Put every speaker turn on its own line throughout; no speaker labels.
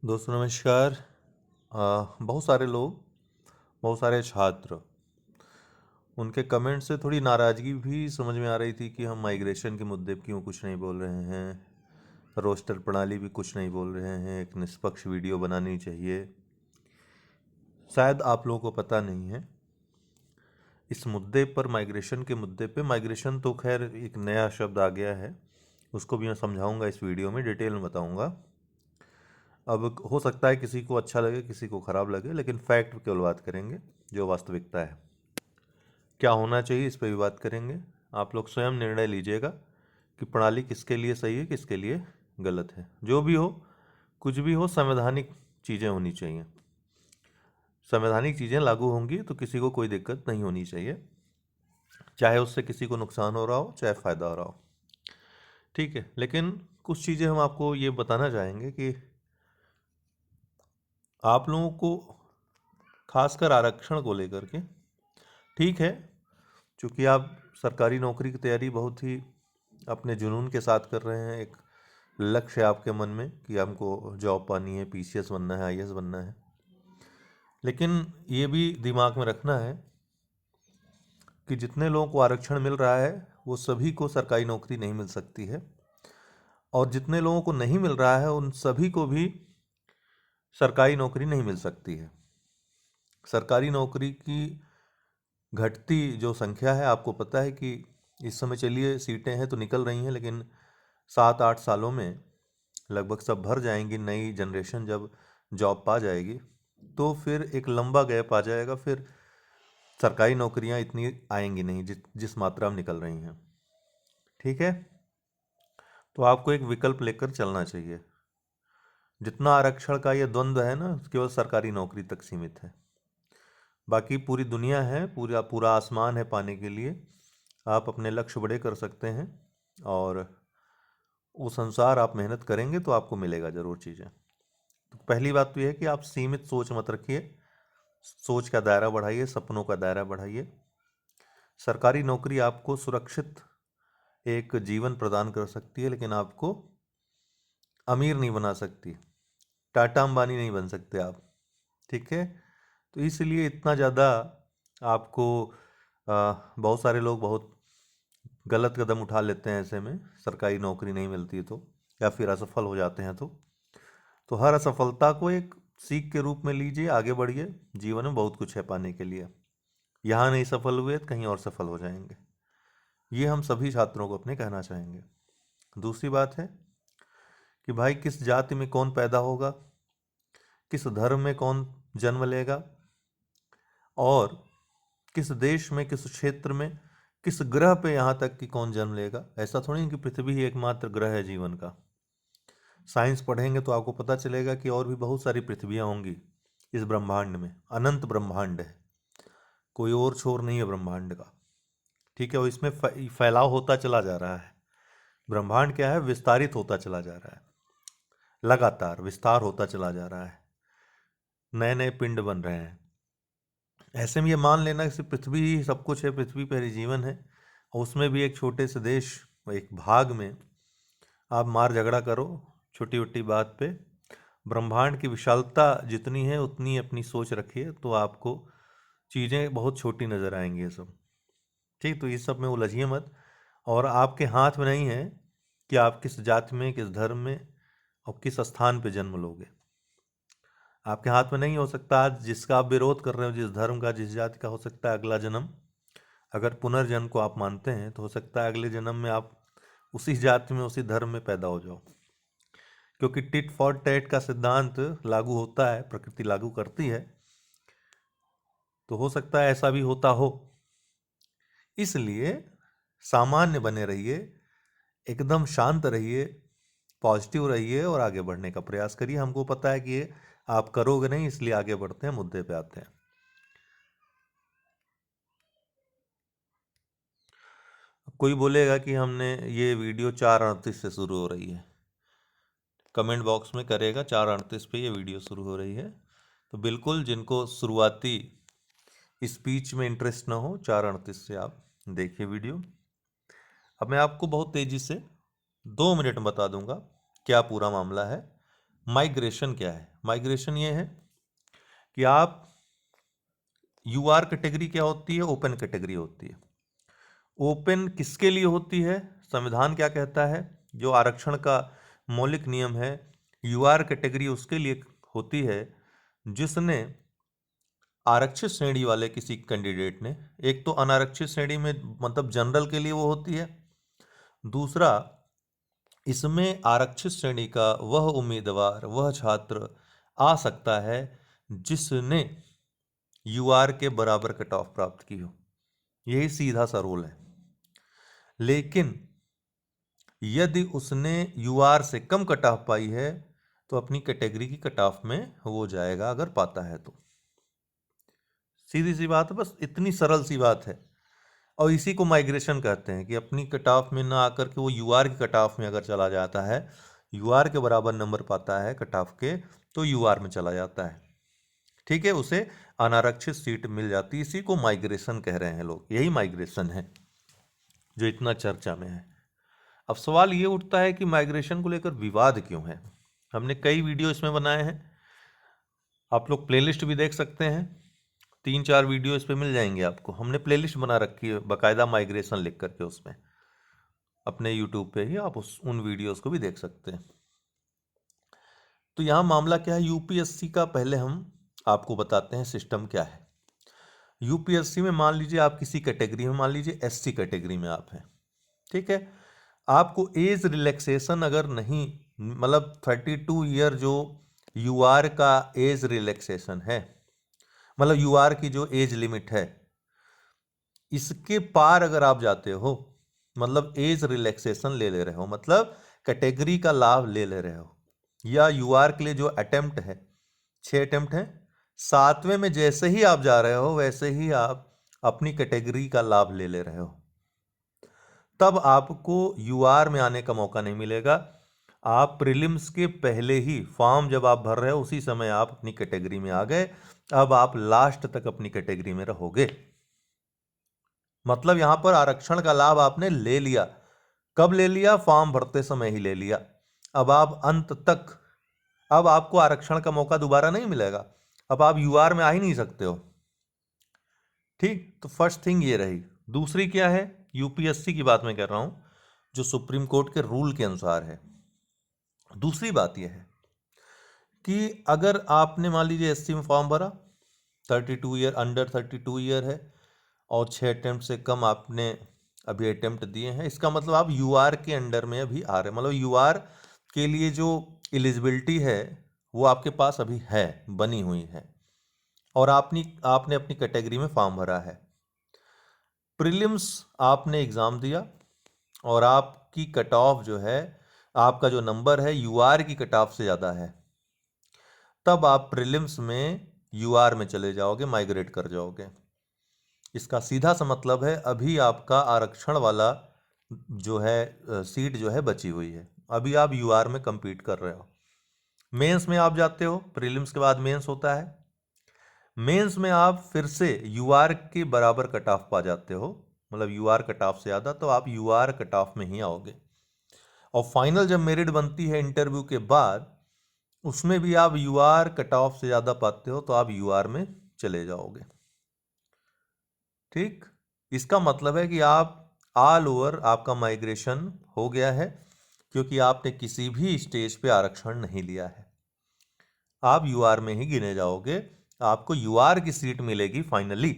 दोस्तों नमस्कार। बहुत सारे लोग, बहुत सारे छात्र, उनके कमेंट से थोड़ी नाराज़गी भी समझ में आ रही थी कि हम माइग्रेशन के मुद्दे पे क्यों कुछ नहीं बोल रहे हैं। रोस्टर प्रणाली भी कुछ नहीं बोल रहे हैं। एक निष्पक्ष वीडियो बनानी चाहिए। शायद आप लोगों को पता नहीं है, इस मुद्दे पर, माइग्रेशन के मुद्दे पे, माइग्रेशन तो खैर एक नया शब्द आ गया है, उसको भी मैं समझाऊंगा इस वीडियो में, डिटेल में बताऊंगा। अब हो सकता है किसी को अच्छा लगे, किसी को ख़राब लगे, लेकिन फैक्ट केवल बात करेंगे, जो वास्तविकता है। क्या होना चाहिए इस पर भी बात करेंगे। आप लोग स्वयं निर्णय लीजिएगा कि प्रणाली किसके लिए सही है, किसके लिए गलत है। जो भी हो, कुछ भी हो, संवैधानिक चीज़ें होनी चाहिए। संवैधानिक चीज़ें लागू होंगी तो किसी को कोई दिक्कत नहीं होनी चाहिए, चाहे उससे किसी को नुकसान हो रहा हो, चाहे फ़ायदा हो रहा हो। ठीक है, लेकिन कुछ चीज़ें हम आपको ये बताना चाहेंगे कि आप लोगों को, खासकर आरक्षण को लेकर के, ठीक है, चूँकि आप सरकारी नौकरी की तैयारी बहुत ही अपने जुनून के साथ कर रहे हैं, एक लक्ष्य है आपके मन में कि हमको जॉब पानी है, पीसीएस बनना है, आईएएस बनना है, लेकिन ये भी दिमाग में रखना है कि जितने लोगों को आरक्षण मिल रहा है वो सभी को सरकारी नौकरी नहीं मिल सकती है, और जितने लोगों को नहीं मिल रहा है उन सभी को भी सरकारी नौकरी नहीं मिल सकती है। सरकारी नौकरी की घटती जो संख्या है, आपको पता है कि इस समय, चलिए सीटें हैं तो निकल रही हैं, लेकिन 7-8 सालों में लगभग सब भर जाएंगी। नई जनरेशन जब जॉब पा जाएगी तो फिर एक लंबा गैप आ जाएगा, फिर सरकारी नौकरियां इतनी आएंगी नहीं जिस मात्रा में निकल रही हैं। ठीक है, तो आपको एक विकल्प लेकर चलना चाहिए। जितना आरक्षण का ये द्वंद्व है ना, केवल सरकारी नौकरी तक सीमित है। बाकी पूरी दुनिया है, पूरा पूरा आसमान है पाने के लिए। आप अपने लक्ष्य बड़े कर सकते हैं, और उस अनुसार आप मेहनत करेंगे तो आपको मिलेगा ज़रूर चीज़ें। तो पहली बात तो यह है कि आप सीमित सोच मत रखिए, सोच का दायरा बढ़ाइए, सपनों का दायरा बढ़ाइए। सरकारी नौकरी आपको सुरक्षित एक जीवन प्रदान कर सकती है, लेकिन आपको अमीर नहीं बना सकती। टाटा अंबानी नहीं बन सकते आप। ठीक है, तो इसलिए इतना ज़्यादा आपको, बहुत सारे लोग बहुत गलत कदम उठा लेते हैं ऐसे में, सरकारी नौकरी नहीं मिलती तो, या फिर असफल हो जाते हैं तो हर असफलता को एक सीख के रूप में लीजिए, आगे बढ़िए। जीवन में बहुत कुछ है पाने के लिए। यहाँ नहीं सफल हुए तो कहीं और सफल हो जाएंगे। ये हम सभी छात्रों को अपने कहना चाहेंगे। दूसरी बात है कि भाई, किस जाति में कौन पैदा होगा, किस धर्म में कौन जन्म लेगा, और किस देश में, किस क्षेत्र में, किस ग्रह पे यहाँ तक कि कौन जन्म लेगा। ऐसा थोड़ी कि पृथ्वी ही एकमात्र ग्रह है जीवन का। साइंस पढ़ेंगे तो आपको पता चलेगा कि और भी बहुत सारी पृथ्वियाँ होंगी इस ब्रह्मांड में। अनंत ब्रह्मांड है, कोई और छोर नहीं है ब्रह्मांड का। ठीक है, और इसमें फैलाव होता चला जा रहा है। ब्रह्मांड क्या है, विस्तारित होता चला जा रहा है, लगातार विस्तार होता चला जा रहा है, नए नए पिंड बन रहे हैं। ऐसे में ये मान लेना कि सिर्फ पृथ्वी ही सब कुछ है, पृथ्वी पर ही जीवन है, और उसमें भी एक छोटे से देश, एक भाग में आप मार झगड़ा करो छोटी छोटी बात पे। ब्रह्मांड की विशालता जितनी है उतनी अपनी सोच रखिए, तो आपको चीज़ें बहुत छोटी नज़र आएंगी ये सब। ठीक, तो इस सब में उलझिए मत। और आपके हाथ में नहीं है कि आप किस जाति में, किस धर्म में और किस स्थान पे जन्म लोगे। आपके हाथ में नहीं हो सकता। आज जिसका आप विरोध कर रहे हो, जिस धर्म का, जिस जाति का, हो सकता है अगला जन्म, अगर पुनर्जन्म को आप मानते हैं, तो हो सकता है अगले जन्म में आप उसी जाति में, उसी धर्म में पैदा हो जाओ। क्योंकि टिट फॉर टैट का सिद्धांत लागू होता है, प्रकृति लागू करती है, तो हो सकता है ऐसा भी होता हो। इसलिए सामान्य बने रहिए, एकदम शांत रहिए, पॉजिटिव रहिए और आगे बढ़ने का प्रयास करिए। हमको पता है कि ये आप करोगे नहीं, इसलिए आगे बढ़ते हैं, मुद्दे पे आते हैं। कोई बोलेगा कि हमने ये वीडियो 4:38 से शुरू हो रही है, कमेंट बॉक्स में करेगा 4:38 पे ये वीडियो शुरू हो रही है। तो बिल्कुल, जिनको शुरुआती स्पीच में इंटरेस्ट ना हो, 4:38 से आप देखिए वीडियो। अब मैं आपको बहुत तेज़ी से 2 मिनट में बता दूंगा क्या पूरा मामला है। माइग्रेशन क्या है? माइग्रेशन ये है कि आप यूआर कैटेगरी क्या होती है? ओपन कैटेगरी होती है। ओपन किसके लिए होती है? संविधान क्या कहता है? जो आरक्षण का मौलिक नियम है, यूआर कैटेगरी उसके लिए होती है जिसने आरक्षित श्रेणी वाले किसी कैंडिडेट ने, एक तो अनारक्षित श्रेणी में मतलब जनरल के लिए वो होती है, दूसरा इसमें आरक्षित श्रेणी का वह उम्मीदवार, वह छात्र आ सकता है जिसने यूआर के बराबर कट ऑफ प्राप्त की हो। यही सीधा सा रूल है। लेकिन यदि उसने यूआर से कम कट ऑफ पाई है तो अपनी कैटेगरी की कट ऑफ में वो जाएगा, अगर पाता है तो। सीधी सी बात है, बस इतनी सरल सी बात है। और इसी को माइग्रेशन कहते हैं कि अपनी कट ऑफ में ना आकर के वो यूआर की कट ऑफ में अगर चला जाता है, यूआर के बराबर नंबर पाता है कट ऑफ के, तो यूआर में चला जाता है। ठीक है, उसे अनारक्षित सीट मिल जाती है। इसी को माइग्रेशन कह रहे हैं लोग। यही माइग्रेशन है जो इतना चर्चा में है। अब सवाल ये उठता है कि माइग्रेशन को लेकर विवाद क्यों है? हमने कई वीडियो इसमें बनाए हैं, आप लोग प्लेलिस्ट भी देख सकते हैं। 3-4 वीडियो इस पे मिल जाएंगे आपको। हमने प्लेलिस्ट बना रखी है बाकायदा माइग्रेशन लिख करके, उसमें अपने यूट्यूब पे ही आप उन वीडियोस को भी देख सकते हैं। तो यहाँ मामला क्या है यूपीएससी का, पहले हम आपको बताते हैं सिस्टम क्या है। यूपीएससी में मान लीजिए आप किसी कैटेगरी में, मान लीजिए एससी कैटेगरी में आप हैं, ठीक है। आपको एज रिलैक्सेशन अगर नहीं, मतलब 32 ईयर जो यूआर का एज रिलैक्सेशन है, मतलब यूआर की जो एज लिमिट है, इसके पार अगर आप जाते हो, मतलब एज रिलैक्सेशन ले रहे हो, मतलब कैटेगरी का लाभ ले रहे हो, या यूआर के लिए जो अटेम्प्ट है, 6 अटेम्प्ट है, 7वें में जैसे ही आप जा रहे हो वैसे ही आप अपनी कैटेगरी का लाभ ले रहे हो, तब आपको यूआर में आने का मौका नहीं मिलेगा। आप प्रीलिम्स के पहले ही फॉर्म जब आप भर रहे हो उसी समय आप अपनी कैटेगरी में आ गए। अब आप लास्ट तक अपनी कैटेगरी में रहोगे। मतलब यहां पर आरक्षण का लाभ आपने ले लिया। कब ले लिया? फॉर्म भरते समय ही ले लिया। अब आप अंत तक, अब आपको आरक्षण का मौका दोबारा नहीं मिलेगा। अब आप यूआर में आ ही नहीं सकते हो। ठीक, तो फर्स्ट थिंग ये रही। दूसरी क्या है? यूपीएससी की बात मैं कर रहा हूं, जो सुप्रीम कोर्ट के रूल के अनुसार है। दूसरी बात यह है कि अगर आपने मान लीजिए एससी में फॉर्म भरा, 32 ईयर, अंडर 32 ईयर है, और 6 अटेम्प्ट से कम आपने अभी अटेम्प्ट दिए हैं, इसका मतलब आप यूआर के अंडर में अभी आ रहे हैं। मतलब यूआर के लिए जो एलिजिबिलिटी है वो आपके पास अभी है, बनी हुई है, और आपने अपनी कैटेगरी में फॉर्म भरा है। प्रीलिम्स आपने एग्ज़ाम दिया और आपकी कट ऑफ जो है, आपका जो नंबर है यूआर की कट ऑफ से ज़्यादा है, तब आप प्रीलिम्स में यूआर में चले जाओगे, माइग्रेट कर जाओगे। इसका सीधा सा मतलब है अभी आपका आरक्षण वाला जो है सीट जो है बची हुई है, अभी आप यूआर में compete कर रहे हो। मेंस में आप जाते हो, प्रीलिम्स के बाद मेंस होता है। मेंस में आप फिर से यूआर के बराबर कट ऑफ पा जाते हो, मतलब यूआर कट ऑफ से ज़्यादा, तो आप यूआर कट ऑफ में ही आओगे। और फाइनल जब मेरिट बनती है इंटरव्यू के बाद, उसमें भी आप यूआर कट ऑफ से ज़्यादा पाते हो तो आप यूआर में चले जाओगे। ठीक, इसका मतलब है कि आप ऑल ओवर आपका माइग्रेशन हो गया है, क्योंकि आपने किसी भी स्टेज पे आरक्षण नहीं लिया है। आप यूआर में ही गिने जाओगे, आपको यूआर की सीट मिलेगी फाइनली।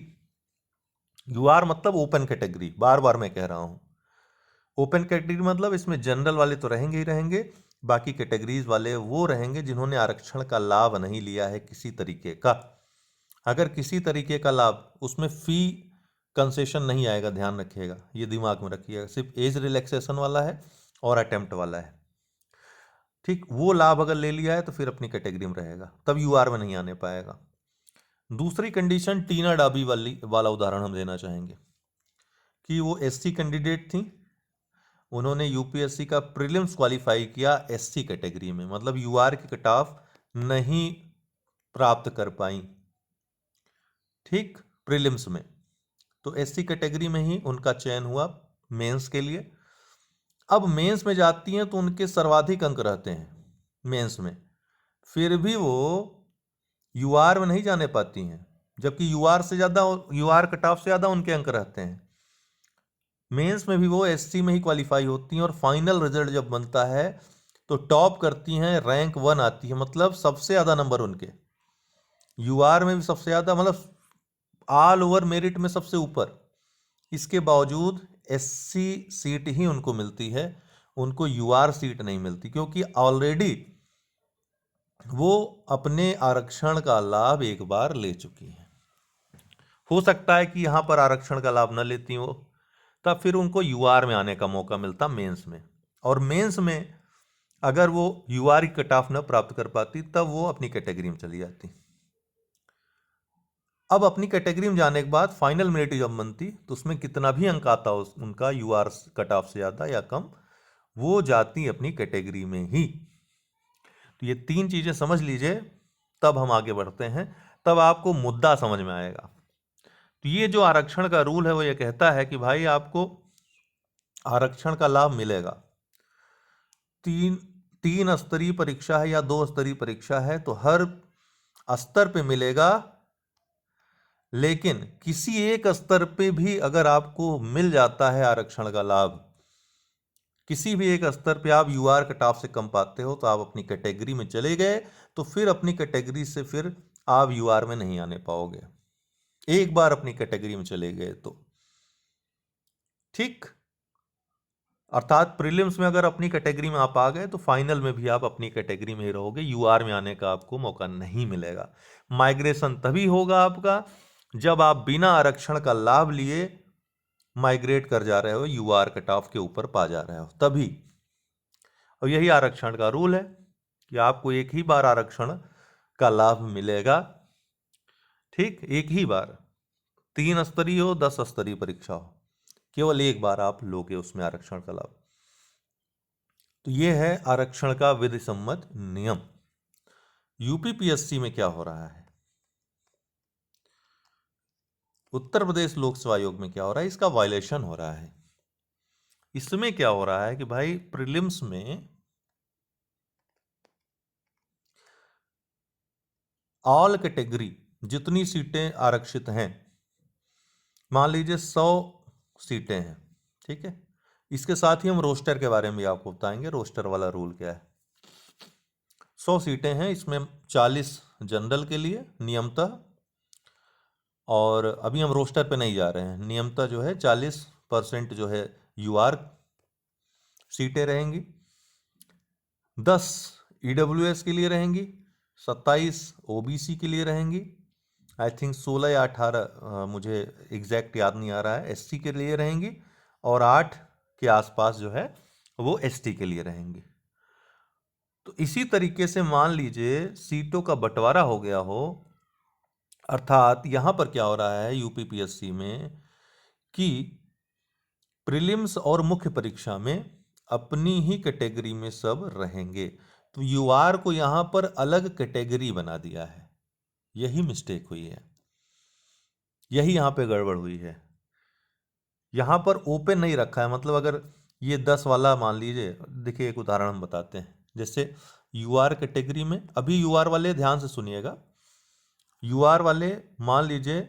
यूआर मतलब ओपन कैटेगरी, बार बार मैं कह रहा हूं। ओपन कैटेगरी मतलब इसमें जनरल वाले तो रहेंगे ही रहेंगे, बाकी कैटेगरीज वाले वो रहेंगे जिन्होंने आरक्षण का लाभ नहीं लिया है किसी तरीके का। अगर किसी तरीके का लाभ, उसमें फी कंसेशन नहीं आएगा, ध्यान रखिएगा, ये दिमाग में रखिएगा। सिर्फ एज रिलैक्सेशन वाला है और अटेम्प्ट वाला है। ठीक, वो लाभ अगर ले लिया है तो फिर अपनी कैटेगरी में रहेगा, तब यूआर में नहीं आने पाएगा। दूसरी कंडीशन टीना डाबी वाला उदाहरण हम देना चाहेंगे कि वो एससी कैंडिडेट थी, उन्होंने यूपीएससी का प्रीलिम्स क्वालिफाई किया एससी कैटेगरी में, मतलब यूआर की कट ऑफ नहीं प्राप्त कर पाई, ठीक, प्रीलिम्स में। तो एससी कैटेगरी में ही उनका चयन हुआ मेंस के लिए। अब मेंस में जाती हैं तो उनके सर्वाधिक अंक रहते हैं मेंस में, फिर भी वो यूआर में नहीं जाने पाती हैं, जबकि यूआर से ज़्यादा, यूआर कट ऑफ से ज़्यादा उनके अंक रहते हैं। मेंस में भी वो एससी में ही क्वालिफाई होती हैं और फाइनल रिजल्ट जब बनता है तो टॉप करती हैं, रैंक 1 आती है, मतलब सबसे ज़्यादा नंबर उनके। यूआर में भी सबसे ज़्यादा, मतलब ऑल ओवर मेरिट में सबसे ऊपर। इसके बावजूद एससी सीट ही उनको मिलती है, उनको यूआर सीट नहीं मिलती, क्योंकि ऑलरेडी वो अपने आरक्षण का लाभ एक बार ले चुकी हैं। हो सकता है कि यहाँ पर आरक्षण का लाभ न लेती हो, तब फिर उनको यूआर में आने का मौका मिलता मेंस में। और मेंस में अगर वो यूआर की कट ऑफ न प्राप्त कर पाती तब वो अपनी कैटेगरी में चली जाती। अब अपनी कैटेगरी में जाने के बाद फाइनल मेरिट जब बनती तो उसमें कितना भी अंक आता हो उनका यूआर कट ऑफ से ज़्यादा या कम, वो जाती अपनी कैटेगरी में ही। तो ये 3 चीज़ें समझ लीजिए, तब हम आगे बढ़ते हैं, तब आपको मुद्दा समझ में आएगा। तो ये जो आरक्षण का रूल है वो ये कहता है कि भाई आपको आरक्षण का लाभ मिलेगा। तीन स्तरीय परीक्षा है या 2 स्तरीय परीक्षा है तो हर स्तर पे मिलेगा, लेकिन किसी एक स्तर पे भी अगर आपको मिल जाता है आरक्षण का लाभ, किसी भी एक स्तर पे आप यूआर कट ऑफ से कम पाते हो तो आप अपनी कैटेगरी में चले गए, तो फिर अपनी कैटेगरी से फिर आप यूआर में नहीं आने पाओगे, एक बार अपनी कैटेगरी में चले गए तो। ठीक, अर्थात प्रीलिम्स में अगर अपनी कैटेगरी में आप आ गए तो फाइनल में भी आप अपनी कैटेगरी में ही रहोगे, यूआर में आने का आपको मौका नहीं मिलेगा। माइग्रेशन तभी होगा आपका जब आप बिना आरक्षण का लाभ लिए माइग्रेट कर जा रहे हो, यूआर कट ऑफ के ऊपर पा जा रहे हो, तभी। और यही आरक्षण का रूल है कि आपको एक ही बार आरक्षण का लाभ मिलेगा। ठीक, एक ही बार, 3 स्तरीय हो 10 स्तरीय परीक्षा हो, केवल एक बार आप लोगे उसमें आरक्षण का लाभ। तो ये है आरक्षण का विधि सम्मत नियम। यूपीपीएससी में क्या हो रहा है, उत्तर प्रदेश लोक सेवा आयोग में क्या हो रहा है, इसका वायलेशन हो रहा है। इसमें क्या हो रहा है कि भाई प्रीलिम्स में ऑल कैटेगरी जितनी सीटें आरक्षित हैं, मान लीजिए 100 सीटें हैं, ठीक है, इसके साथ ही हम रोस्टर के बारे में भी आपको बताएंगे, रोस्टर वाला रूल क्या है। 100 सीटें हैं, इसमें 40 जनरल के लिए नियमतः, और अभी हम रोस्टर पे नहीं जा रहे हैं, नियमतः जो है 40% जो है यूआर सीटें रहेंगी, 10 ईडब्ल्यूएस के लिए रहेंगी, 27 ओबीसी के लिए रहेंगी, आई थिंक 16 या 18 मुझे एग्जैक्ट याद नहीं आ रहा है, एससी के लिए रहेंगी, और 8 के आसपास जो है वो एसटी के लिए रहेंगी। तो इसी तरीके से मान लीजिए सीटों का बंटवारा हो गया हो, अर्थात यहां पर क्या हो रहा है यूपीपीएससी में कि प्रीलिम्स और मुख्य परीक्षा में अपनी ही कैटेगरी में सब रहेंगे, तो यूआर को यहां पर अलग कैटेगरी बना दिया है। यही मिस्टेक हुई है, यही यहां पे गड़बड़ हुई है। यहां पर ओपन नहीं रखा है, मतलब अगर ये 10 वाला मान लीजिए, देखिए एक उदाहरण हम बताते हैं, जैसे यूआर कैटेगरी में, अभी यूआर वाले ध्यान से सुनिएगा, यूआर वाले मान लीजिए,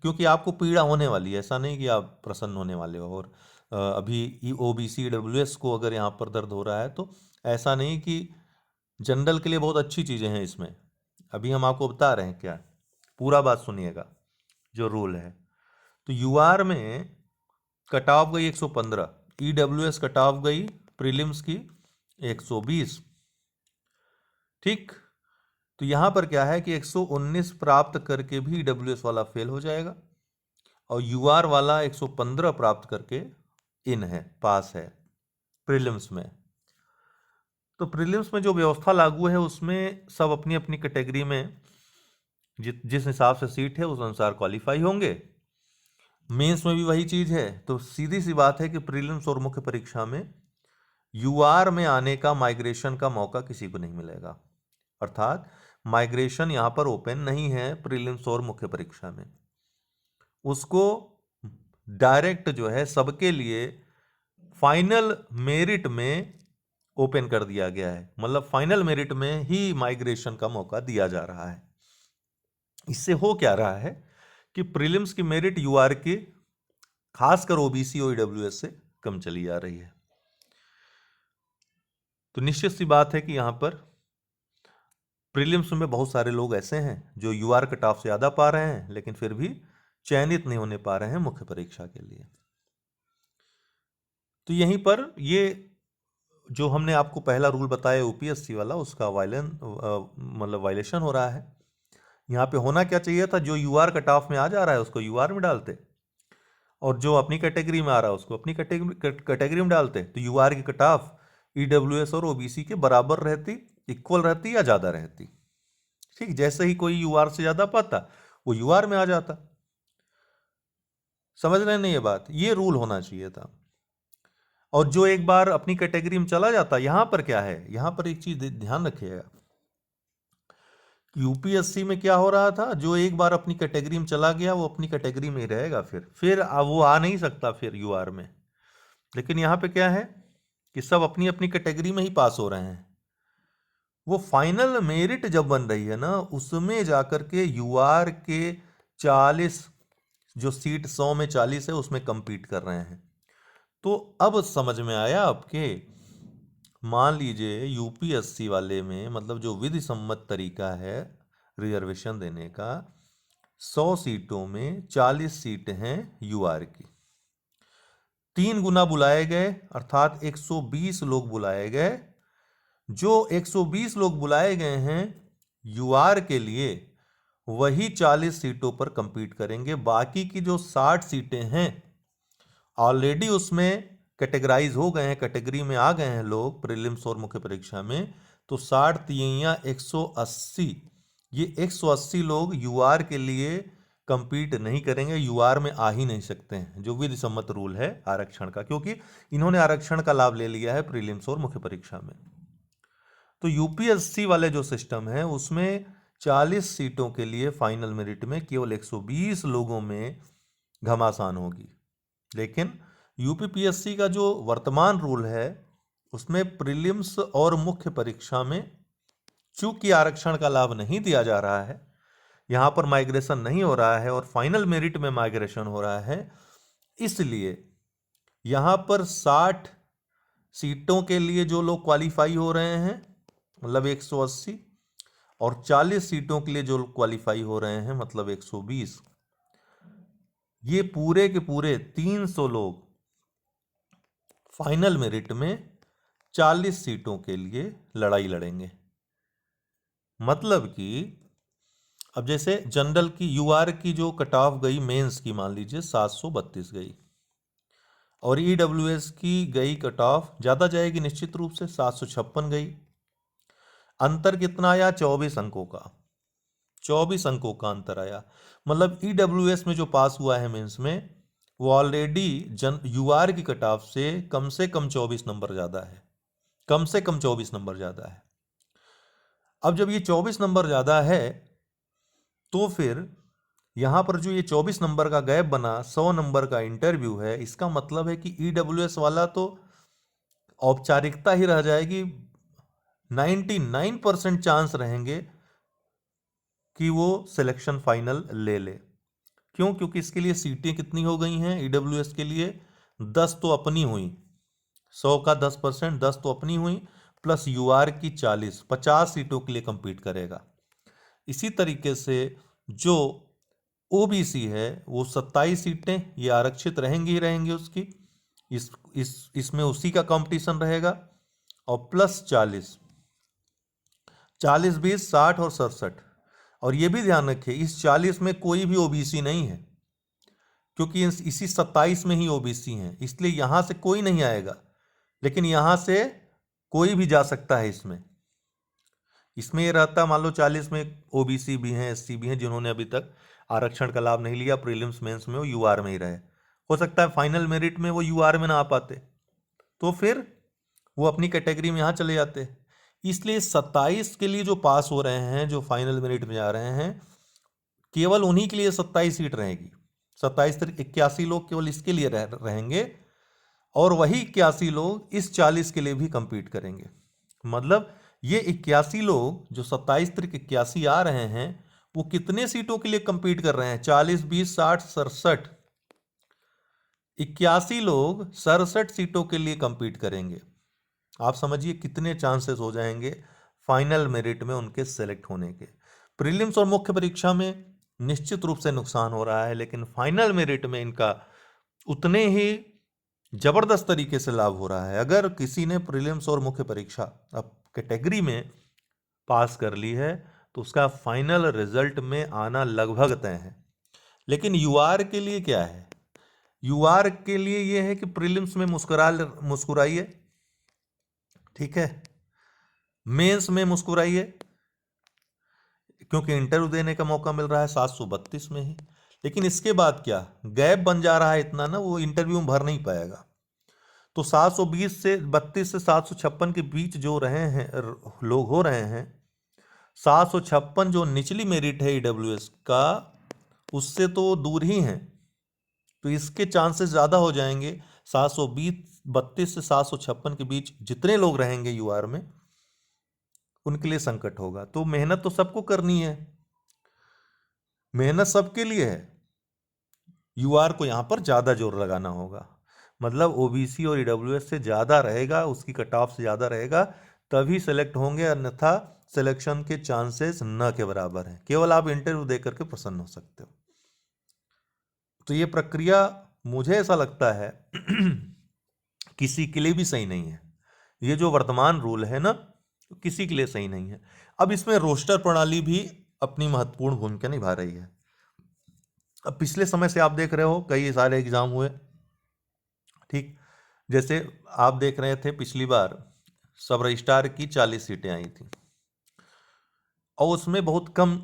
क्योंकि आपको पीड़ा होने वाली है, ऐसा नहीं कि आप प्रसन्न होने वाले हो, और अभी ओबीसी डब्ल्यूएस को अगर यहाँ पर दर्द हो रहा है तो ऐसा नहीं कि जनरल के लिए बहुत अच्छी चीज़ें हैं इसमें, अभी हम आपको बता रहे हैं क्या, पूरा बात सुनिएगा जो रूल है। तो यूआर में कट ऑफ गई 115, ईडब्ल्यूएस कट ऑफ गई प्रीलिम्स की 120, ठीक। तो यहां पर क्या है कि 119 प्राप्त करके भी ईडब्ल्यूएस वाला फेल हो जाएगा, और यूआर वाला 115 प्राप्त करके इन है, पास है प्रीलिम्स में। तो प्रीलिम्स में जो व्यवस्था लागू है उसमें सब अपनी अपनी कैटेगरी में जिस हिसाब से सीट है उस अनुसार क्वालिफाई होंगे। मेंस में भी वही चीज है, तो सीधी सी बात है कि प्रीलिम्स और मुख्य परीक्षा में यूआर में आने का, माइग्रेशन का मौका किसी को नहीं मिलेगा, अर्थात माइग्रेशन यहां पर ओपन नहीं है प्रीलिम्स और मुख्य परीक्षा में, उसको डायरेक्ट जो है सबके लिए फाइनल मेरिट में ओपन कर दिया गया है, मतलब फाइनल मेरिट में ही माइग्रेशन का मौका दिया जा रहा है। इससे हो क्या रहा है कि प्रीलिम्स की मेरिट यूआर की खासकर ओबीसी और ईडब्ल्यूएस से कम चली जा रही है। तो निश्चित सी बात है कि यहां पर प्रीलिम्स में बहुत सारे लोग ऐसे हैं जो यूआर कट ऑफ से ज्यादा पा रहे हैं, लेकिन फिर भी चयनित नहीं होने पा रहे हैं मुख्य परीक्षा के लिए। तो यहीं पर ये जो हमने आपको पहला रूल बताया यूपीएससी वाला, उसका वायलेशन हो रहा है। यहाँ पे होना क्या चाहिए था, जो यूआर कट ऑफ में आ जा रहा है उसको यूआर में डालते, और जो अपनी कैटेगरी में आ रहा है उसको अपनी कैटेगरी में डालते। तो यूआर की कट ऑफ ईडब्ल्यूएस और ओबीसी के बराबर रहती, इक्वल रहती या ज्यादा रहती। ठीक, जैसे ही कोई यूआर से ज्यादा पाता वो यूआर में आ जाता। समझ रहे हैं ना ये बात? ये रूल होना चाहिए था। और जो एक बार अपनी कैटेगरी में चला जाता, यहां पर क्या है, यहां पर एक चीज ध्यान रखिएगा, यूपीएससी में क्या हो रहा था, जो एक बार अपनी कैटेगरी में चला गया वो अपनी कैटेगरी में ही रहेगा, फिर वो आ नहीं सकता फिर यूआर में। लेकिन यहां पे क्या है कि सब अपनी अपनी कैटेगरी में ही पास हो रहे हैं। वो फाइनल मेरिट जब बन रही है ना, उसमें जाकर के यूआर के 40 जो सीट 100 में 40 है उसमें compete कर रहे हैं। तो अब समझ में आया आपके, मान लीजिए यूपीएससी वाले में, मतलब जो विधि सम्मत तरीका है रिजर्वेशन देने का, 100 सीटों में 40 सीट हैं यूआर की, 3 गुना बुलाए गए, अर्थात 120 लोग बुलाए गए। जो 120 लोग बुलाए गए हैं यूआर के लिए, वही 40 सीटों पर compete करेंगे। बाकी की जो 60 सीटें हैं ऑलरेडी उसमें कैटेगराइज हो गए हैं, कैटेगरी में आ गए हैं लोग प्रीलिम्स और मुख्य परीक्षा में। तो 60 तियैया 180, ये 180 लोग यूआर के लिए compete नहीं करेंगे, यूआर में आ ही नहीं सकते हैं, जो विधि सम्मत रूल है आरक्षण का, क्योंकि इन्होंने आरक्षण का लाभ ले लिया है प्रीलिम्स और मुख्य परीक्षा में। तो यूपीएससी वाले जो सिस्टम है उसमें 40 सीटों के लिए फाइनल मेरिट में केवल 120 लोगों में घमासान होगी। लेकिन यूपीपीएससी का जो वर्तमान रूल है उसमें प्रीलिम्स और मुख्य परीक्षा में चूंकि आरक्षण का लाभ नहीं दिया जा रहा है, यहां पर माइग्रेशन नहीं हो रहा है और फाइनल मेरिट में माइग्रेशन हो रहा है, इसलिए यहां पर 60 सीटों के लिए जो लोग क्वालिफाई हो रहे हैं, मतलब 180, और 40 सीटों के लिए जो क्वालिफाई हो रहे हैं, मतलब 120, ये पूरे के पूरे 300 लोग फाइनल मेरिट में 40 सीटों के लिए लड़ाई लड़ेंगे। मतलब कि अब जैसे जनरल की यूआर की जो कट ऑफ गई मेंस की, मान लीजिए 732 गई, और ईडब्ल्यूएस की गई कट ऑफ ज्यादा जाएगी निश्चित रूप से, 756 गई। अंतर कितना आया? 24 अंकों का, 24 अंकों का अंतर आया। मतलब ईडब्ल्यूएस में जो पास हुआ है मेंस में, वो ऑलरेडी यूआर की कट ऑफ से कम 24 नंबर ज्यादा है, कम से कम 24 नंबर ज्यादा है। अब जब ये 24 नंबर ज्यादा है तो फिर यहां पर जो ये 24 नंबर का गैप बना, 100 नंबर का इंटरव्यू है, इसका मतलब है कि ईडब्ल्यूएस वाला तो औपचारिकता ही रह जाएगी, 99% चांस रहेंगे कि वो सिलेक्शन फाइनल ले ले। क्यों? क्योंकि इसके लिए सीटें कितनी हो गई हैं ईडब्ल्यूएस के लिए? 10 तो अपनी हुई, 100 का 10%, 10 तो अपनी हुई, प्लस यूआर की 40, 50 सीटों के लिए compete करेगा। इसी तरीके से जो ओबीसी है वो 27 सीटें ये आरक्षित रहेंगी ही रहेंगी उसकी, इसमें उसी का कंपटीशन रहेगा, और प्लस 40, 40 20 60 और 67। और ये भी ध्यान रखिए इस 40 में कोई भी ओबीसी नहीं है, क्योंकि इसी 27 में ही ओबीसी हैं, इसलिए यहां से कोई नहीं आएगा, लेकिन यहां से कोई भी जा सकता है। इसमें ये रहता, मान लो 40 में ओबीसी भी हैं, एससी भी हैं, जिन्होंने अभी तक आरक्षण का लाभ नहीं लिया, प्रीलिम्स मेंस में वो यूआर में ही रहे, हो सकता है फाइनल मेरिट में वो यूआर में ना आ पाते, तो फिर वो अपनी कैटेगरी में यहाँ चले जाते। इसलिए 27 के लिए जो पास हो रहे हैं, जो फाइनल मेरिट में जा रहे हैं, केवल उन्हीं के लिए 27 सीट रहेगी, 27 81 लोग केवल इसके लिए रहेंगे, और वही 81 लोग इस 40 के लिए भी कंपीट करेंगे। मतलब ये 81 लोग जो 27 त्रिक 81 आ रहे हैं, वो कितने सीटों के लिए कंपीट कर रहे हैं? 40, 20, 60, 67, 81 लोग 67 सीटों के लिए कंपीट करेंगे। आप समझिए कितने चांसेस हो जाएंगे फाइनल मेरिट में उनके सेलेक्ट होने के। प्रीलिम्स और मुख्य परीक्षा में निश्चित रूप से नुकसान हो रहा है, लेकिन फाइनल मेरिट में इनका उतने ही जबरदस्त तरीके से लाभ हो रहा है। अगर किसी ने प्रीलिम्स और मुख्य परीक्षा अब कैटेगरी में पास कर ली है तो उसका फाइनल रिजल्ट में आना लगभग तय है। लेकिन यूआर के लिए क्या है? यूआर के लिए यह है कि प्रीलिम्स में मुस्कुराइए, ठीक है, मेंस में मुस्कुराइए, क्योंकि इंटरव्यू देने का मौका मिल रहा है 732 में ही। लेकिन इसके बाद क्या गैप बन जा रहा है इतना ना, वो इंटरव्यू में भर नहीं पाएगा। तो 720 से 32 से 756 के बीच जो रहे हैं लोग हो रहे हैं, 756 जो निचली मेरिट है ईडब्ल्यूएस का, उससे तो दूर ही हैं। तो इसके चांसेस ज़्यादा हो जाएंगे। 720 32 से 756 के बीच जितने लोग रहेंगे यूआर में, उनके लिए संकट होगा। तो मेहनत तो सबको करनी है, मेहनत सबके लिए है। यूआर को यहाँ पर ज़्यादा जोर लगाना होगा। मतलब ओबीसी और ईडब्ल्यूएस से ज़्यादा रहेगा, उसकी कट ऑफ से ज़्यादा रहेगा, तभी सेलेक्ट होंगे, अन्यथा सिलेक्शन के चांसेस न के बराबर हैं। केवल आप इंटरव्यू दे करके प्रसन्न हो सकते हो। तो ये प्रक्रिया मुझे ऐसा लगता है किसी के लिए भी सही नहीं है। ये जो वर्तमान रूल है ना, किसी के लिए सही नहीं है। अब इसमें रोस्टर प्रणाली भी अपनी महत्वपूर्ण भूमिका निभा रही है। अब पिछले समय से आप देख रहे हो कई सारे एग्जाम हुए, ठीक, जैसे आप देख रहे थे पिछली बार सब रजिस्ट्रार की 40 सीटें आई थी और उसमें बहुत कम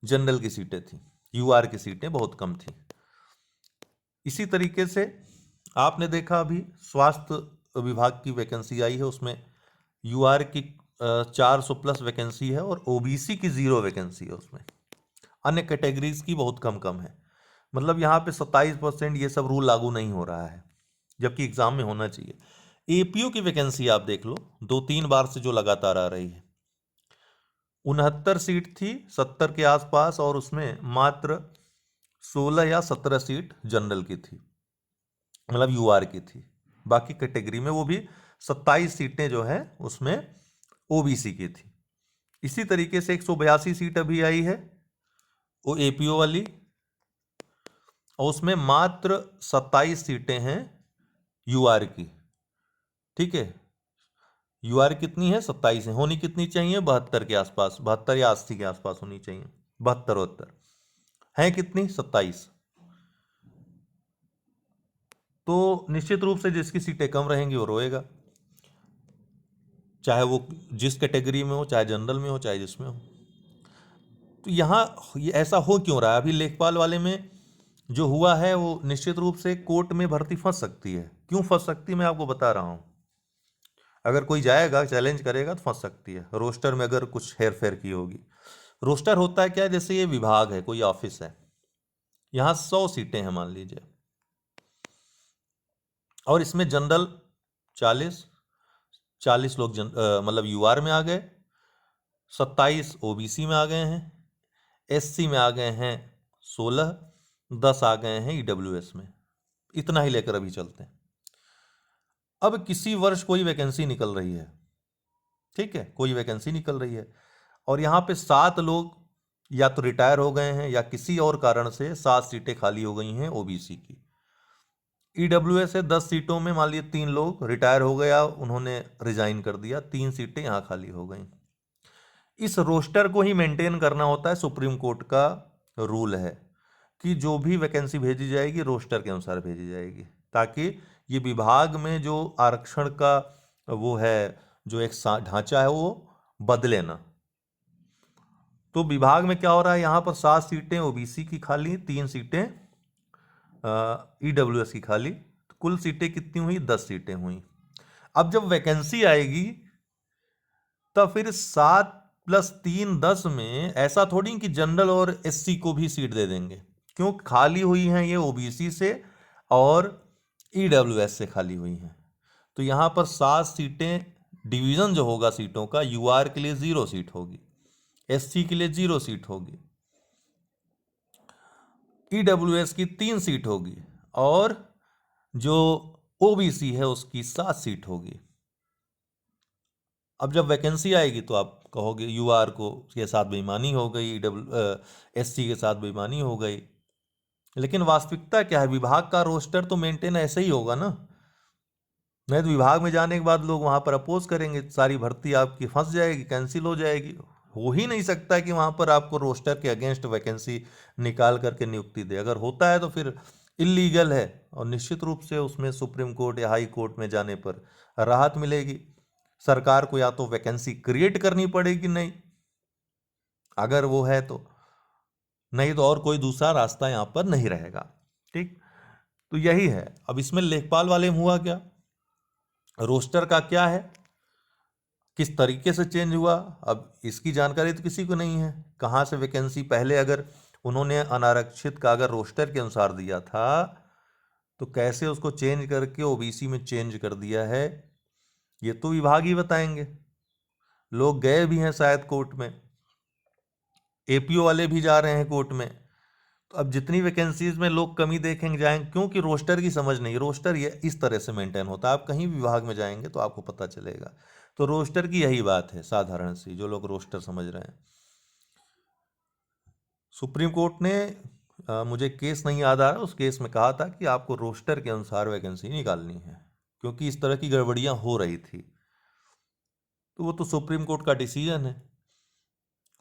जनरल की सीटें थी, यूआर की सीटें बहुत कम थी। इसी तरीके से आपने देखा अभी स्वास्थ्य विभाग की वैकेंसी आई है, उसमें यूआर की 400 प्लस वैकेंसी है और ओबीसी की 0 वैकेंसी है उसमें। अन्य कैटेगरीज की बहुत कम कम है। मतलब यहाँ पे 27% ये सब रूल लागू नहीं हो रहा है, जबकि एग्जाम में होना चाहिए। एपीओ की वैकेंसी आप देख लो, 2-3 बार से जो लगातार आ रही है, 69 सीट थी 70 के आसपास, और उसमें मात्र 16 या 17 सीट जनरल की थी, मतलब यूआर की थी। बाकी कैटेगरी में वो भी 27 सीटें जो है उसमें ओबीसी की थी। इसी तरीके से 182 सीट अभी आई है वो एपीओ वाली, और उसमें मात्र 27 सीटें हैं यूआर की, ठीक है। यूआर कितनी है? 27 है। होनी कितनी चाहिए? 72 के आसपास, 72 या 80 के आसपास होनी चाहिए। 72 है कितनी? 27। तो निश्चित रूप से जिसकी सीटें कम रहेंगी वो रोएगा, चाहे वो जिस कैटेगरी में हो, चाहे जनरल में हो, चाहे जिसमें हो। तो यहाँ ये ऐसा हो क्यों रहा है? अभी लेखपाल वाले में जो हुआ है वो निश्चित रूप से कोर्ट में भर्ती फंस सकती है। क्यों फंस सकती है मैं आपको बता रहा हूँ। अगर कोई जाएगा चैलेंज करेगा तो फंस सकती है, रोस्टर में अगर कुछ हेर फेर की होगी। रोस्टर होता है क्या? जैसे ये विभाग है, कोई ऑफिस है, यहाँ 100 सीटें हैं मान लीजिए, और इसमें जनरल 40 लोग मतलब यूआर में आ गए, 27 ओबीसी में आ गए हैं, एससी में आ गए हैं 16, 10 आ गए हैं ईडब्ल्यूएस में। इतना ही लेकर अभी चलते हैं। अब किसी वर्ष कोई वैकेंसी निकल रही है, ठीक है, कोई वैकेंसी निकल रही है, और यहाँ पे 7 लोग या तो रिटायर हो गए हैं या किसी और कारण से 7 सीटें खाली हो गई हैं ओबीसी की। ईडब्ल्यूएस है 10 सीटों में मान लीजिए 3 लोग रिटायर हो गया, उन्होंने रिजाइन कर दिया, 3 सीटें यहाँ खाली हो गई। इस रोस्टर को ही मेंटेन करना होता है। सुप्रीम कोर्ट का रूल है कि जो भी वैकेंसी भेजी जाएगी रोस्टर के अनुसार भेजी जाएगी, ताकि ये विभाग में जो आरक्षण का वो है, जो एक ढांचा है, वो बदले ना। तो विभाग में क्या हो रहा है, यहाँ पर 7 सीटें ओबीसी की खाली, 3 सीटें ईडब्ल्यूएस की खाली, तो कुल सीटें कितनी हुई? 10 सीटें हुई। अब जब वैकेंसी आएगी तब फिर 7 + 3 10 में ऐसा थोड़ी कि जनरल और एससी को भी सीट दे देंगे, क्यों? खाली हुई हैं ये ओबीसी से और ईडब्ल्यूएस से खाली हुई हैं। तो यहाँ पर 7 सीटें, डिवीज़न जो होगा सीटों का, यूआर के लिए 0 सीट होगी, एससी के लिए 0 सीट होगी, ईडब्ल्यूएस की 3 सीट होगी, और जो ओबीसी है उसकी 7 सीट होगी। अब जब वैकेंसी आएगी तो आप कहोगे यूआर को के साथ बेईमानी हो गई, एससी के साथ बेईमानी हो गई। लेकिन वास्तविकता क्या है? विभाग का रोस्टर तो मेंटेन ऐसे ही होगा ना। नहीं तो विभाग में जाने के बाद लोग वहां पर अपोज करेंगे, सारी भर्ती आपकी फंस जाएगी, कैंसिल हो जाएगी। हो ही नहीं सकता कि वहां पर आपको रोस्टर के अगेंस्ट वैकेंसी निकाल करके नियुक्ति दे। अगर होता है तो फिर इलीगल है, और निश्चित रूप से उसमें सुप्रीम कोर्ट या हाई कोर्ट में जाने पर राहत मिलेगी। सरकार को या तो वैकेंसी क्रिएट करनी पड़ेगी, नहीं अगर वो है तो, नहीं तो और कोई दूसरा रास्ता यहाँ पर नहीं रहेगा। ठीक, तो यही है। अब इसमें लेखपाल वाले में हुआ क्या, रोस्टर का क्या है, किस तरीके से चेंज हुआ, अब इसकी जानकारी तो किसी को नहीं है। कहाँ से वैकेंसी, पहले अगर उन्होंने अनारक्षित का अगर रोस्टर के अनुसार दिया था तो कैसे उसको चेंज करके ओबीसी में चेंज कर दिया है, ये तो विभाग ही बताएंगे। लोग गए भी हैं शायद कोर्ट में, एपीओ वाले भी जा रहे हैं कोर्ट में। तो अब जितनी वैकेंसीज में लोग कमी देखेंगे जाएंगे, क्योंकि रोस्टर की समझ नहीं। रोस्टर ये इस तरह से मेंटेन होता है, आप कहीं भी विभाग में जाएंगे तो आपको पता चलेगा। तो रोस्टर की यही बात है साधारण सी, जो लोग रोस्टर समझ रहे हैं। सुप्रीम कोर्ट ने मुझे केस नहीं याद आ रहा, उस केस में कहा था कि आपको रोस्टर के अनुसार वैकेंसी निकालनी है, क्योंकि इस तरह की गड़बड़ियां हो रही थी। तो वो तो सुप्रीम कोर्ट का डिसीजन है,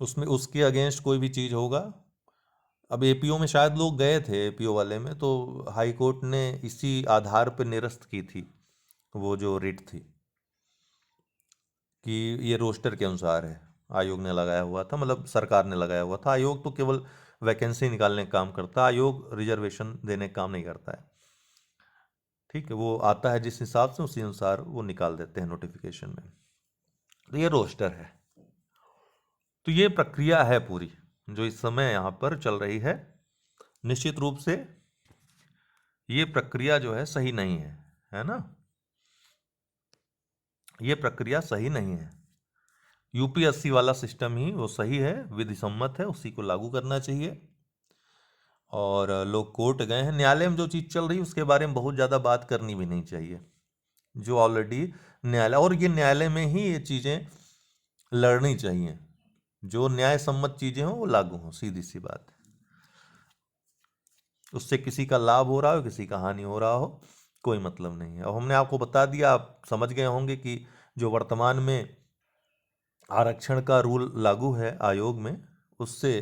उसमें उसके अगेंस्ट कोई भी चीज़ होगा। अब एपीओ में शायद लोग गए थे, एपीओ वाले में, तो हाई कोर्ट ने इसी आधार पर निरस्त की थी वो जो रिट थी, कि ये रोस्टर के अनुसार है, आयोग ने लगाया हुआ था, मतलब सरकार ने लगाया हुआ था। आयोग तो केवल वैकेंसी निकालने का काम करता है, आयोग रिजर्वेशन देने का काम नहीं करता है। ठीक है, वो आता है जिस हिसाब से, उसी अनुसार वो निकाल देते हैं नोटिफिकेशन में। तो ये रोस्टर है। तो ये प्रक्रिया है पूरी जो इस समय यहाँ पर चल रही है। निश्चित रूप से ये प्रक्रिया जो है सही नहीं है ना, ये प्रक्रिया सही नहीं है। यूपीएससी वाला सिस्टम ही वो सही है, विधि सम्मत है, उसी को लागू करना चाहिए। और लोग कोर्ट गए हैं, न्यायालय में जो चीज़ चल रही है उसके बारे में बहुत ज़्यादा बात करनी भी नहीं चाहिए, जो ऑलरेडी न्यायालय, और ये न्यायालय में ही ये चीज़ें लड़नी चाहिए, जो न्याय सम्मत चीज़ें हों वो लागू हों, सीधी सी बात है। उससे किसी का लाभ हो रहा हो, किसी का हानि हो रहा हो, कोई मतलब नहीं है। अब हमने आपको बता दिया, आप समझ गए होंगे कि जो वर्तमान में आरक्षण का रूल लागू है आयोग में, उससे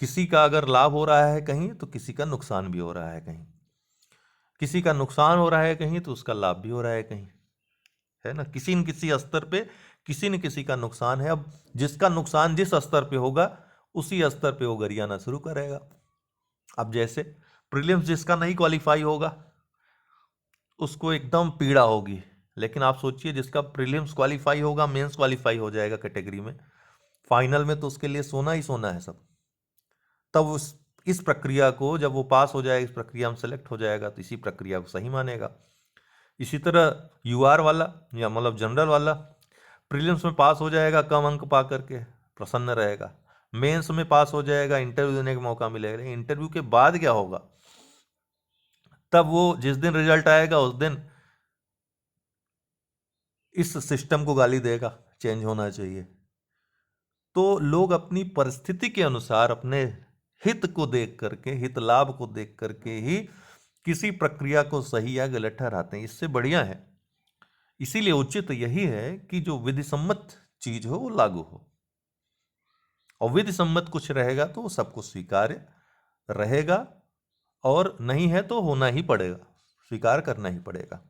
किसी का अगर लाभ हो रहा है कहीं तो किसी का नुकसान भी हो रहा है कहीं, किसी का नुकसान हो रहा है कहीं तो उसका लाभ भी हो रहा है कहीं, है ना। किसी न किसी स्तर पे किसी न किसी का नुकसान है। अब जिसका नुकसान जिस स्तर पे होगा उसी स्तर पे वो गरियाना शुरू करेगा। अब जैसे प्रीलिम्स जिसका नहीं क्वालिफाई होगा उसको एकदम पीड़ा होगी, लेकिन आप सोचिए जिसका प्रीलिम्स क्वालिफाई होगा, मेंस क्वालिफाई हो जाएगा कैटेगरी में, फाइनल में तो उसके लिए सोना ही सोना है सब। तब उस इस प्रक्रिया को जब वो पास हो जाएगा, इस प्रक्रिया में सेलेक्ट हो जाएगा, तो इसी प्रक्रिया को सही मानेगा। इसी तरह यूआर वाला या मतलब जनरल वाला प्रीलिम्स में पास हो जाएगा कम अंक पा करके, प्रसन्न रहेगा। मेंस में पास हो जाएगा, इंटरव्यू देने का मौका मिलेगा। इंटरव्यू के बाद क्या होगा, तब वो जिस दिन रिजल्ट आएगा उस दिन इस सिस्टम को गाली देगा, चेंज होना चाहिए। तो लोग अपनी परिस्थिति के अनुसार, अपने हित को देख करके, हित लाभ को देख करके ही किसी प्रक्रिया को सही या गलत ठहराते हैं। इससे बढ़िया है, इसीलिए उचित यही है कि जो विधि सम्मत चीज हो वो लागू हो, और विधि सम्मत कुछ रहेगा तो वो सबको स्वीकार्य रहेगा, और नहीं है तो होना ही पड़ेगा, स्वीकार करना ही पड़ेगा।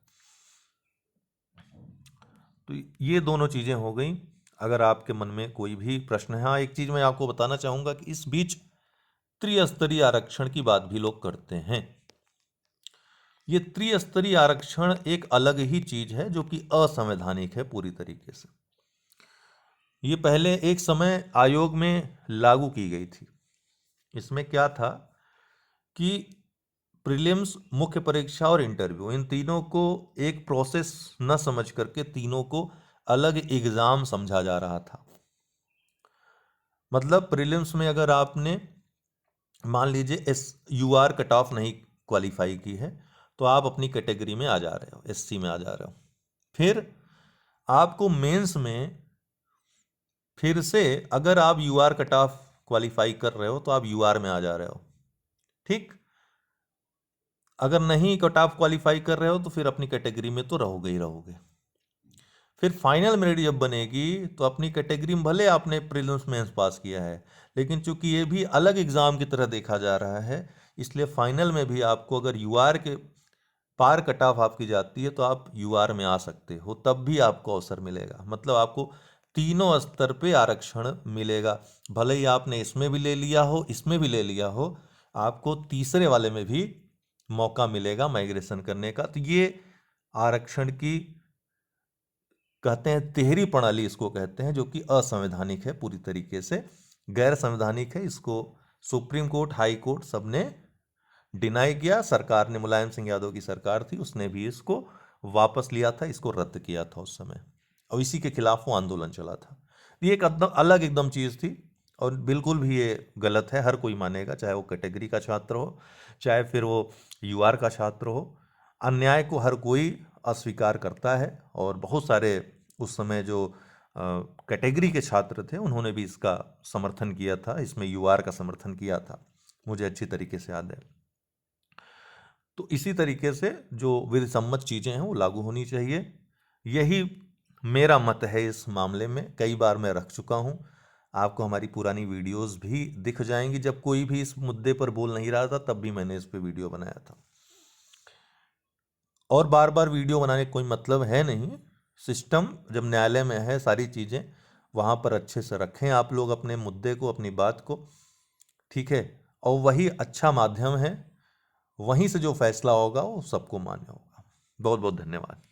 तो ये दोनों चीजें हो गई। अगर आपके मन में कोई भी प्रश्न है, हाँ एक चीज मैं आपको बताना चाहूंगा कि इस बीच त्रिस्तरीय आरक्षण की बात भी लोग करते हैं। ये त्रिस्तरीय आरक्षण एक अलग ही चीज है जो कि असंवैधानिक है पूरी तरीके से। ये पहले एक समय आयोग में लागू की गई थी। इसमें क्या था कि प्रीलिम्स, मुख्य परीक्षा और इंटरव्यू, इन तीनों को एक प्रोसेस न समझ करके तीनों को अलग एग्जाम समझा जा रहा था। मतलब प्रीलिम्स में अगर आपने मान लीजिए SUR कट ऑफ नहीं क्वालिफाई की है तो आप अपनी कैटेगरी में आ जा रहे हो, SC में आ जा रहे हो। फिर आपको मेंस में फिर से अगर आप UR कट ऑफ क्वालिफाई कर रहे हो तो आप UR में आ जा रहे हो, ठीक। अगर नहीं कट ऑफ क्वालिफाई कर रहे हो तो फिर अपनी कैटेगरी में तो रहोगे ही रहोगे। फिर फाइनल मेरिट जब बनेगी तो अपनी कैटेगरी में भले आपने प्रीलिम्स मेंस पास किया है, लेकिन चूंकि ये भी अलग एग्जाम की तरह देखा जा रहा है, इसलिए फाइनल में भी आपको अगर UR के पार कट ऑफ आपकी जाती है तो आप UR में आ सकते हो, तब भी आपको अवसर मिलेगा। मतलब आपको तीनों स्तर पे आरक्षण मिलेगा। भले ही आपने इसमें भी ले लिया हो, इसमें भी ले लिया हो, आपको तीसरे वाले में भी मौका मिलेगा माइग्रेशन करने का। तो ये आरक्षण की कहते हैं तिहरी प्रणाली इसको कहते हैं, जो कि असंवैधानिक है, पूरी तरीके से गैर संवैधानिक है। इसको सुप्रीम कोर्ट, हाई कोर्ट सबने डिनाई किया। सरकार ने, मुलायम सिंह यादव की सरकार थी, उसने भी इसको वापस लिया था, इसको रद्द किया था उस समय, और इसी के खिलाफ वो आंदोलन चला था। ये एक एकदम अलग एकदम चीज़ थी और बिल्कुल भी ये गलत है। हर कोई मानेगा, चाहे वो कैटेगरी का छात्र हो, चाहे फिर वो UR का छात्र हो। अन्याय को हर कोई अस्वीकार करता है और बहुत सारे उस समय जो कैटेगरी के छात्र थे उन्होंने भी इसका समर्थन किया था, इसमें UR का समर्थन किया था, मुझे अच्छी तरीके से याद है। तो इसी तरीके से जो विधि सम्मत चीज़ें हैं वो लागू होनी चाहिए, यही मेरा मत है इस मामले में। कई बार मैं रख चुका हूँ, आपको हमारी पुरानी वीडियोस भी दिख जाएंगी। जब कोई भी इस मुद्दे पर बोल नहीं रहा था तब भी मैंने इस पे वीडियो बनाया था, और बार बार वीडियो बनाने का कोई मतलब है नहीं। सिस्टम जब न्यायालय में है, सारी चीज़ें वहाँ पर अच्छे से रखें आप लोग अपने मुद्दे को, अपनी बात को, ठीक है। और वही अच्छा माध्यम है, वहीं से जो फैसला होगा वो सबको मान्य होगा। बहुत बहुत धन्यवाद।